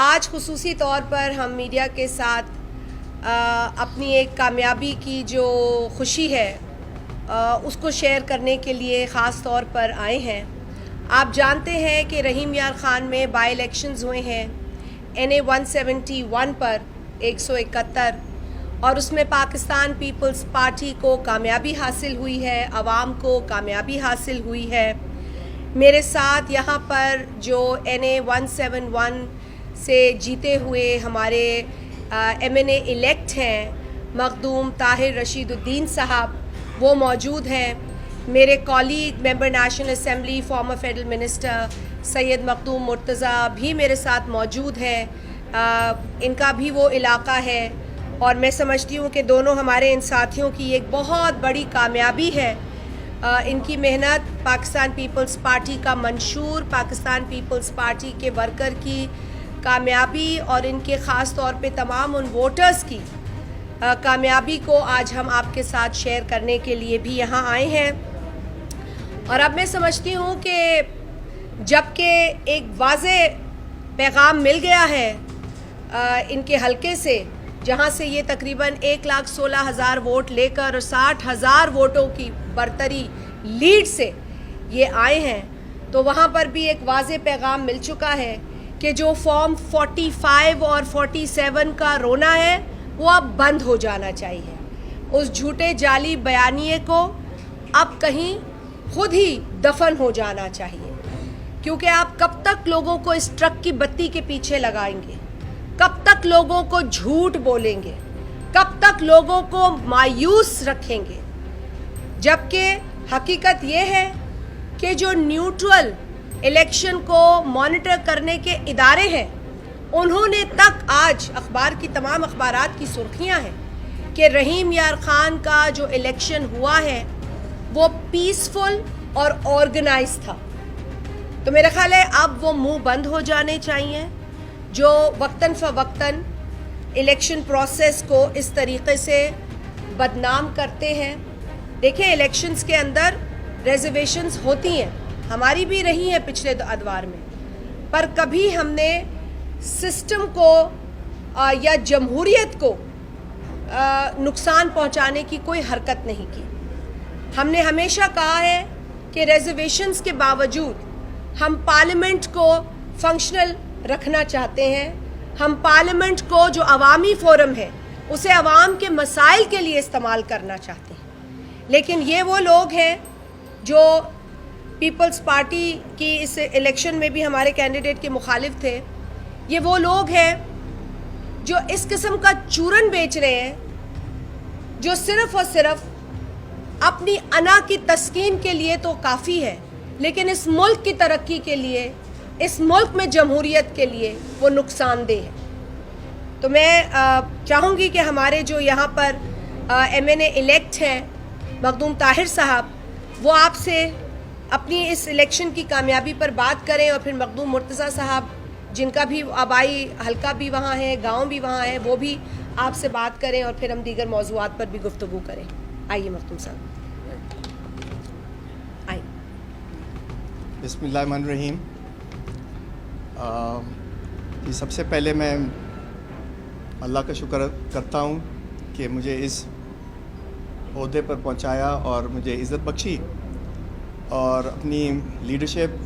آج خصوصی طور پر ہم میڈیا کے ساتھ اپنی ایک کامیابی کی جو خوشی ہے اس کو شیئر کرنے کے لیے خاص طور پر آئے ہیں۔ آپ جانتے ہیں کہ رحیم یار خان میں بائی الیکشنز ہوئے ہیں NA 171 پر 171، اور اس میں پاکستان پیپلز پارٹی کو کامیابی حاصل ہوئی ہے، عوام کو کامیابی حاصل ہوئی ہے۔ میرے ساتھ یہاں پر جو NA 171 سے جیتے ہوئے ہمارے MNA الیکٹ ہیں مخدوم طاہر رشید الدین صاحب، وہ موجود ہیں۔ میرے colleague member national assembly former federal minister Syed Makhdoom Murtaza بھی میرے ساتھ موجود ہیں، ان کا بھی وہ علاقہ ہے، اور میں سمجھتی ہوں کہ دونوں ہمارے ان ساتھیوں کی ایک بہت بڑی کامیابی ہے۔ ان کی محنت پاکستان پیپلز پارٹی کا منشور، پاکستان پیپلز پارٹی کے ورکر کی کامیابی، اور ان کے خاص طور پہ تمام ان ووٹرز کی کامیابی کو آج ہم آپ کے ساتھ شیئر کرنے کے لیے بھی یہاں آئے ہیں۔ اور اب میں سمجھتی ہوں کہ جب کہ ایک واضح پیغام مل گیا ہے ان کے حلقے سے، جہاں سے یہ تقریباً 1,16,000 ووٹ لے کر 60,000 ووٹوں کی برتری لیڈ سے یہ آئے ہیں، تو وہاں پر بھی ایک واضح پیغام مل چکا ہے کہ جو فارم 45 اور 47 کا رونا ہے وہ اب بند ہو جانا چاہیے۔ اس جھوٹے جعلی بیانیے کو اب کہیں خود ہی دفن ہو جانا چاہیے، کیونکہ آپ کب تک لوگوں کو اس ٹرک کی بتی کے پیچھے لگائیں گے؟ کب تک لوگوں کو جھوٹ بولیں گے؟ کب تک لوگوں کو مایوس رکھیں گے؟ جبکہ حقیقت یہ ہے کہ جو نیوٹرل الیکشن کو مانیٹر کرنے کے ادارے ہیں، انہوں نے تک آج اخبار کی تمام اخبارات کی سرخیاں ہیں کہ رحیم یار خان کا جو الیکشن ہوا ہے وہ پیسفل اور آرگنائز تھا۔ تو میرا خیال ہے اب وہ منہ بند ہو جانے چاہیے جو وقتاً فوقتاً الیکشن پروسیس کو اس طریقے سے بدنام کرتے ہیں۔ دیکھیں، الیکشنز کے اندر ریزرویشنز ہوتی ہیں، ہماری بھی رہی ہیں پچھلے ادوار میں، پر کبھی ہم نے سسٹم کو یا جمہوریت کو نقصان پہنچانے کی کوئی حرکت نہیں کی۔ ہم نے ہمیشہ کہا ہے کہ ریزرویشنز کے باوجود ہم پارلیمنٹ کو فنکشنل رکھنا چاہتے ہیں، ہم پارلیمنٹ کو جو عوامی فورم ہے اسے عوام کے مسائل کے لیے استعمال کرنا چاہتے ہیں، لیکن یہ وہ لوگ ہیں جو پیپلز پارٹی کی اس الیکشن میں بھی ہمارے کینڈیڈیٹ کے مخالف تھے، یہ وہ لوگ ہیں جو اس قسم کا چورن بیچ رہے ہیں جو صرف اور صرف اپنی انا کی تسکین کے لیے تو کافی ہے، لیکن اس ملک کی ترقی کے لیے، اس ملک میں جمہوریت کے لیے وہ نقصان دہ ہے۔ تو میں چاہوں گی کہ ہمارے جو یہاں پر MNA الیکٹ ہیں مخدوم طاہر صاحب، وہ آپ سے اپنی اس الیکشن کی کامیابی پر بات کریں، اور پھر مخدوم مرتضیٰ صاحب جن کا بھی آبائی حلقہ بھی وہاں ہے، گاؤں بھی وہاں ہے، وہ بھی آپ سے بات کریں، اور پھر ہم دیگر موضوعات پر بھی گفتگو کریں۔ آئیے مخدوم صاحب، آئیے۔ بسم اللہ الرحمن الرحیم۔ سب سے پہلے میں اللہ کا شکر کرتا ہوں کہ مجھے اس عہدے پر پہنچایا اور مجھے عزت بخشی، اور اپنی لیڈرشپ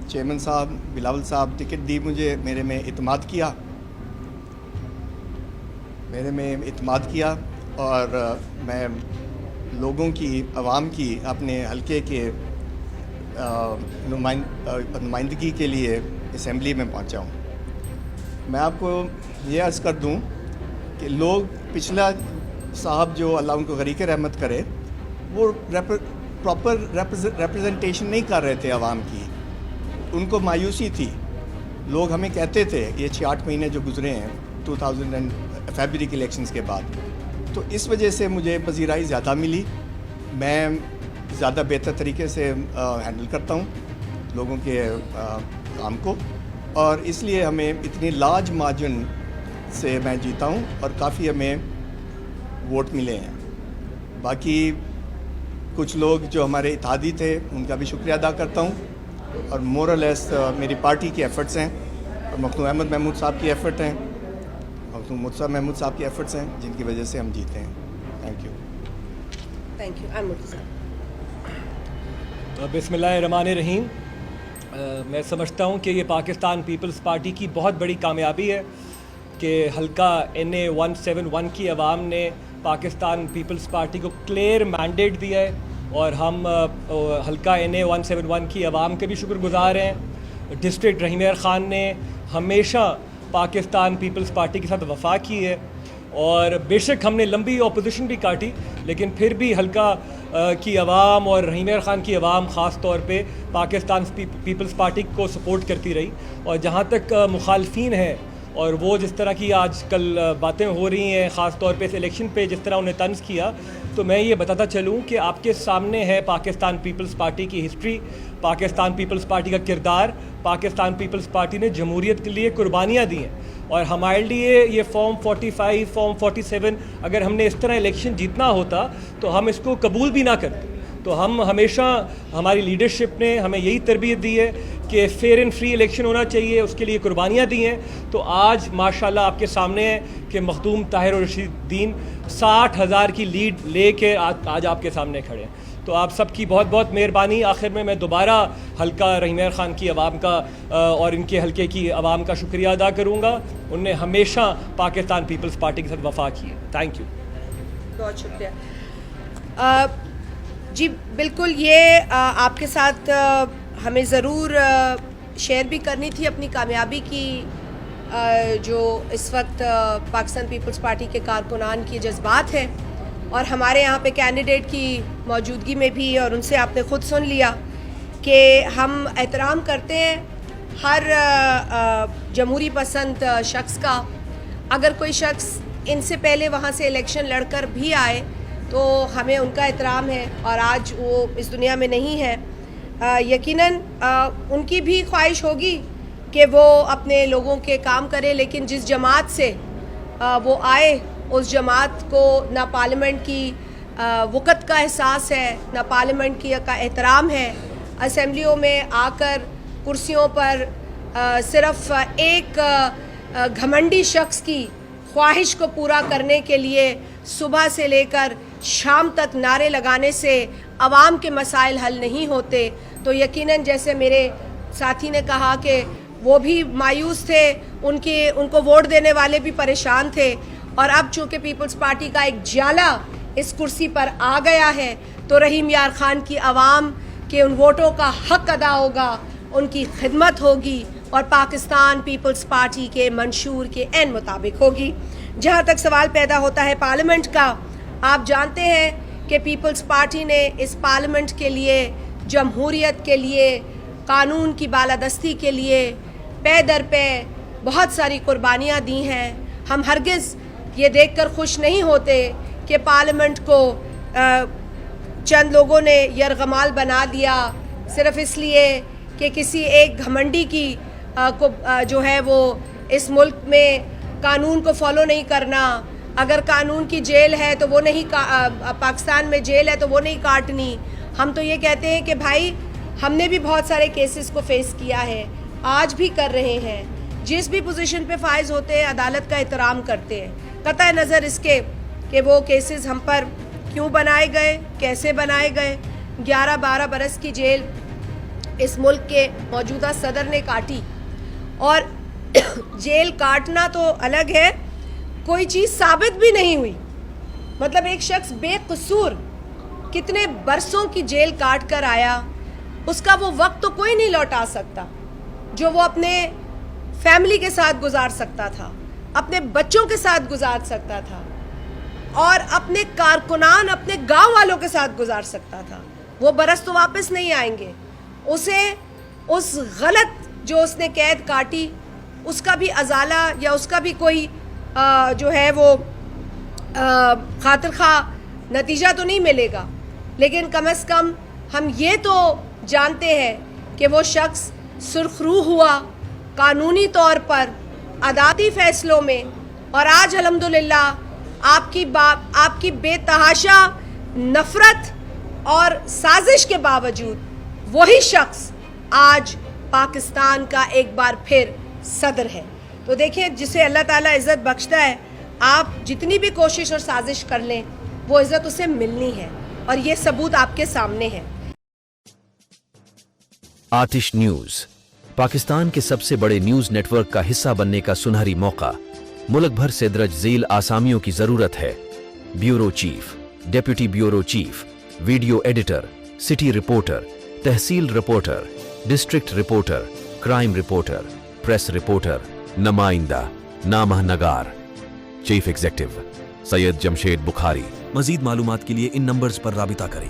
چیئرمین صاحب بلاول صاحب ٹکٹ دی مجھے، میرے میں اعتماد کیا، اور میں لوگوں کی، عوام کی، اپنے حلقے کے نمائندگی کے لیے اسمبلی میں پہنچا ہوں۔ میں آپ کو یہ عرض کر دوں کہ لوگ پچھلا صاحب جو اللہ ان کو غریق رحمت کرے، وہ پراپر ریپرزنٹیشن نہیں کر رہے تھے عوام کی، ان کو مایوسی تھی۔ لوگ ہمیں کہتے تھے، یہ 6-8 مہینے جو گزرے ہیں 2000 فیبرری کے الیکشنز کے بعد، تو اس وجہ سے مجھے پذیرائی زیادہ ملی، میں زیادہ بہتر طریقے سے ہینڈل کرتا ہوں لوگوں کے کام کو، اور اس لیے ہمیں اتنی لارج مارجن سے میں جیتا ہوں، اور کافی ہمیں ووٹ ملے ہیں۔ باقی کچھ لوگ جو ہمارے اتحادی تھے ان کا بھی شکریہ ادا کرتا ہوں، اور مور اور لیس میری پارٹی کے ایفرٹس ہیں اور مختوم احمد محمود صاحب کی ایفرٹ ہیں، مختوم مرتضیٰ محمود صاحب کی ایفرٹس ہیں جن کی وجہ سے ہم جیتے ہیں. Thank you. Thank you. Murtaza. بسم اللہ الرحمن الرحیم. میں سمجھتا ہوں کہ یہ پاکستان پیپلز پارٹی کی بہت بڑی کامیابی ہے کہ حلقہ NA 171 کی عوام نے پاکستان پیپلز پارٹی کو کلیئر مینڈیٹ دیا ہے، اور ہم حلقہ NA 171 کی عوام کے بھی شکر گزار ہیں. ڈسٹرکٹ رحیم یار خان نے ہمیشہ پاکستان پیپلز پارٹی کے ساتھ وفا کی ہے، اور بے شک ہم نے لمبی اپوزیشن بھی کاٹی، لیکن پھر بھی حلقہ کی عوام اور رحیم یار خان کی عوام خاص طور پہ پاکستان پیپلز پارٹی کو سپورٹ کرتی رہی. اور جہاں تک مخالفین ہیں اور وہ جس طرح کی آج کل باتیں ہو رہی ہیں خاص طور پہ اس الیکشن پہ جس طرح انہیں طنز کیا، تو میں یہ بتاتا چلوں کہ آپ کے سامنے ہے پاکستان پیپلز پارٹی کی ہسٹری، پاکستان پیپلز پارٹی کا کردار. پاکستان پیپلز پارٹی نے جمہوریت کے لیے قربانیاں دی ہیں، اور ہمارے لیے یہ فارم 45 فارم 47 اگر ہم نے اس طرح الیکشن جیتنا ہوتا تو ہم اس کو قبول بھی نہ کرتے. تو ہم ہمیشہ ہماری لیڈرشپ نے ہمیں یہی تربیت دی ہے کہ فیئر اینڈ فری الیکشن ہونا چاہیے، اس کے لیے قربانیاں دی ہیں. تو آج ماشاءاللہ آپ کے سامنے ہے کہ مخدوم طاہر الرشید الدین 60,000 کی لیڈ لے کے آج آپ کے سامنے کھڑے ہیں. تو آپ سب کی بہت بہت مہربانی. آخر میں دوبارہ حلقہ رحیم یار خان کی عوام کا اور ان کے حلقے کی عوام کا شکریہ ادا کروں گا. انہوں نے ہمیشہ پاکستان پیپلز پارٹی کے ساتھ وفا کی ہے. Thank you. بہت شکریہ. جی بالکل، یہ آپ کے ساتھ ہمیں ضرور شیئر بھی کرنی تھی اپنی کامیابی کی، جو اس وقت پاکستان پیپلز پارٹی کے کارکنان کی جذبات ہیں، اور ہمارے یہاں پہ کینڈیڈیٹ کی موجودگی میں بھی، اور ان سے آپ نے خود سن لیا کہ ہم احترام کرتے ہیں ہر جمہوری پسند شخص کا. اگر کوئی شخص ان سے پہلے وہاں سے الیکشن لڑ کر بھی آئے تو ہمیں ان کا احترام ہے، اور آج وہ اس دنیا میں نہیں ہے. یقیناً ان کی بھی خواہش ہوگی کہ وہ اپنے لوگوں کے کام کرے، لیکن جس جماعت سے وہ آئے اس جماعت کو نہ پارلیمنٹ کی وقت کا احساس ہے، نہ پارلیمنٹ کی کا احترام ہے. اسمبلیوں میں آ کر کرسیوں پر صرف ایک گھمنڈی شخص کی خواہش کو پورا کرنے کے لیے صبح سے لے کر شام تک نعرے لگانے سے عوام کے مسائل حل نہیں ہوتے. تو یقیناً جیسے میرے ساتھی نے کہا کہ وہ بھی مایوس تھے، ان کو ووٹ دینے والے بھی پریشان تھے، اور اب چونکہ پیپلز پارٹی کا ایک جالا اس کرسی پر آ گیا ہے تو رحیم یار خان کی عوام کے ان ووٹوں کا حق ادا ہوگا، ان کی خدمت ہوگی، اور پاکستان پیپلز پارٹی کے منشور کے عین مطابق ہوگی. جہاں تک سوال پیدا ہوتا ہے پارلیمنٹ کا، آپ جانتے ہیں کہ پیپلز پارٹی نے اس پارلیمنٹ کے لیے، جمہوریت کے لیے، قانون کی بالادستی کے لیے پے در پے بہت ساری قربانیاں دی ہیں. ہم ہرگز یہ دیکھ کر خوش نہیں ہوتے کہ پارلیمنٹ کو چند لوگوں نے یرغمال بنا دیا صرف اس لیے کہ کسی ایک گھمنڈی کی کو جو ہے وہ اس ملک میں قانون کو فالو نہیں کرنا. اگر قانون کی جیل ہے تو وہ نہیں، پاکستان میں جیل ہے تو وہ نہیں کاٹنی. ہم تو یہ کہتے ہیں کہ بھائی ہم نے بھی بہت سارے کیسز کو فیس کیا ہے، آج بھی کر رہے ہیں. جس بھی پوزیشن پہ فائز ہوتے ہیں عدالت کا احترام کرتے ہیں، قطع نظر اس کے کہ وہ کیسز ہم پر کیوں بنائے گئے، کیسے بنائے گئے. 11-12 برس کی جیل اس ملک کے موجودہ صدر نے کاٹی، اور جیل کاٹنا تو الگ ہے، کوئی چیز ثابت بھی نہیں ہوئی. مطلب ایک شخص بے قصور کتنے برسوں کی جیل کاٹ کر آیا، اس کا وہ وقت تو کوئی نہیں لوٹا سکتا جو وہ اپنے فیملی کے ساتھ گزار سکتا تھا، اپنے بچوں کے ساتھ گزار سکتا تھا، اور اپنے کارکنان، اپنے گاؤں والوں کے ساتھ گزار سکتا تھا. وہ برس تو واپس نہیں آئیں گے. اسے اس غلط جو اس نے قید کاٹی اس کا بھی ازالہ یا اس کا بھی کوئی جو ہے وہ خاطر خواہ نتیجہ تو نہیں ملے گا، لیکن کم از کم ہم یہ تو جانتے ہیں کہ وہ شخص سرخ روح ہوا قانونی طور پر عدالتی فیصلوں میں، اور آج الحمدللہ آپ کی بے تحاشا نفرت اور سازش کے باوجود وہی شخص آج پاکستان کا ایک بار پھر صدر ہے. تو دیکھیں جسے اللہ تعالیٰ عزت بخشتا ہے, آپ جتنی بھی کوشش اور سازش کر لیں وہ عزت اسے ملنی ہے, اور یہ ثبوت آپ کے سامنے ہے. آتش نیوز پاکستان کے سب سے بڑے نیوز نیٹ ورک کا حصہ بننے کا سنہری موقع. ملک بھر سے درج ذیل آسامیوں کی ضرورت ہے. Bureau chief, deputy bureau chief, video editor, city reporter, tehsil reporter, district reporter, crime reporter, press reporter, نمائندہ, نامہ نگار. Chief executive Syed Jamshed Bukhari. مزید معلومات کے لیے ان نمبرز پر رابطہ کریں.